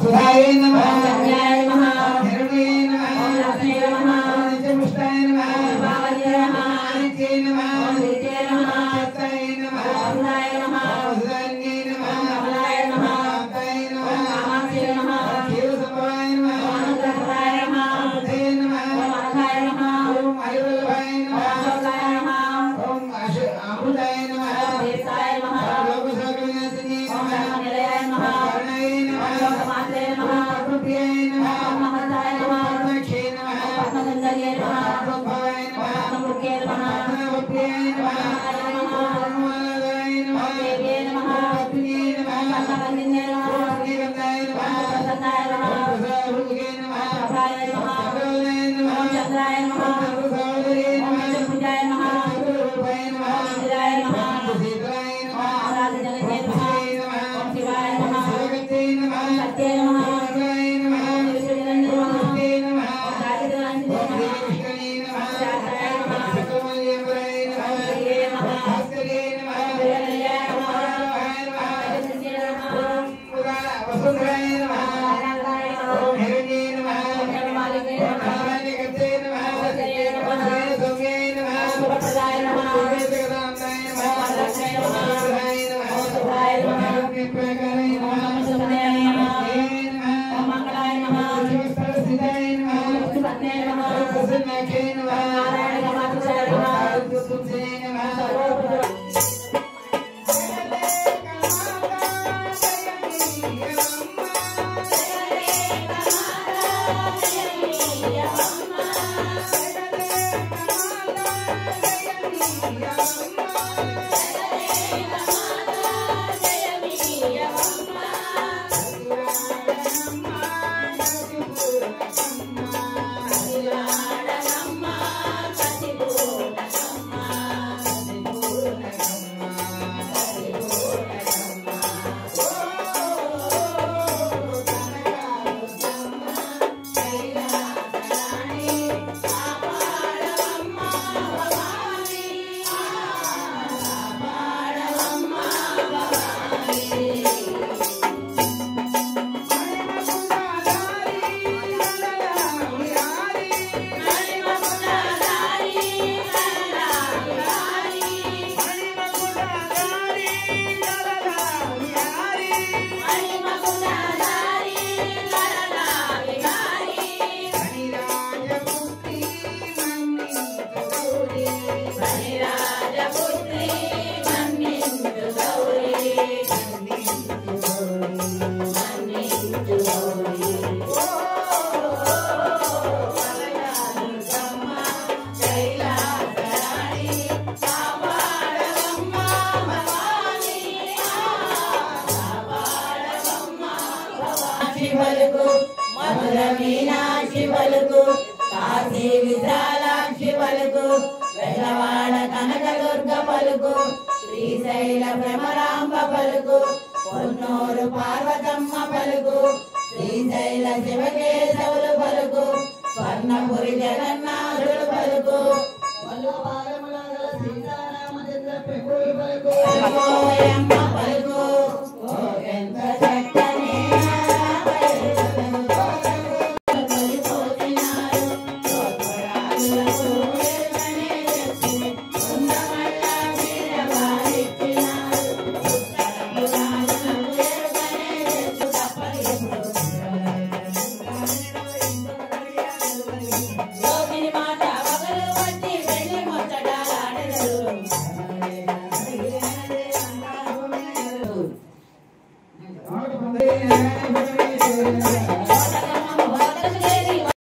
सुधाय नमः संज्ञाय नमः हिरण्ये नमः लक्ष्मी नमः नित्यपुष्टाय नमः पावन्ये नमः नित्ये नमः नित्ये नमः सत्ताय नमः सुधाय नमः सुधान्ये नमः कमलाय नमः कान्ताय नमः कामाक्षी नमः क्षीरसम्भवाय नमः अनुग्रहाय नमः बुद्धे नमः अनघाय नमः ओम आयुर्वल्लभाय नमः अशोकाय नमः ओम अमृताय नमः देवताय नमः लोकसकलनाशिने ओम नमः धर्मनिलयाय नमः कर्णाय नमः लोकमात्रे नमः प्रभुप्रियाय नमः महताय नमः पद्माक्षे नमः पद्मगन्धर्ये नमः पद्मभवाय नमः पद्ममुख्ये नमः पद्मप्रियाय नमः पद्ममालाय नमः देव्ये नमः पद्मिने नमः पद्मवन्दिन्ये नमः पद्मगन्धाय नमः प्रसन्नाय नमः प्रसादभुगे नमः प्रभाय नमः चन्द्राय नमः चन्द्राय नमः चन्द्रसहोदरे नमः चतुर्भुजाय नमः चतुर्रूपाय नमः इंद्राय नमः सीताय नमः आराधजगते नमः ओम शिवाय नमः शिवगते नमः सत्ये नमः शिवाय नमः विष्णुजनन्य नमः नमस्ते नमः ओम राजदेवांशने नमः कृष्णाय नमः शास्त्राय नमः सकलमल्यम्बराय नमः श्रीये नमः भास्करे नमः श्रीनिलयाय नमः वराहाय नमः जगदीशे नमः ओम वसुन्धराय नमः नारायणाय नमः ओम हिरण्ये नमः जगन्मालिके ओम नमः नारायणगते नमः सौम्ये नमः सौम्याय नमः सुभप्रदाय नमः जगदाम्बाय नमः वरलक्ष्म्यै नमः सुधाय नमः शुभाय नमः नित्यप्रकाराय नमः ओम सुमनाय नमः जय नमः ओम मंगलाय नमः शिवस्तरसिताय नमः विष्णुपत्न्यै नमः प्रसन्नाख्ये नमः नारायणगमातुषाय नमः तुलसी नमः పలుకు మధుర మీనాక్షి పలుకు కాశీ విశాలాక్షి పలుకు వెల్లవాడ కనకదుర్గ పలుకు శ్రీశైల భ్రమరాంబ పలుకు పొన్నూరు పార్వతమ్మ పలుకు శ్రీశైల శివకేశవులు పలుకు స్వర్ణపురి జగన్నాథుడు పలుకు ఓయమ్మ పలుకు ఓ ఎంత చక్కని Thank you.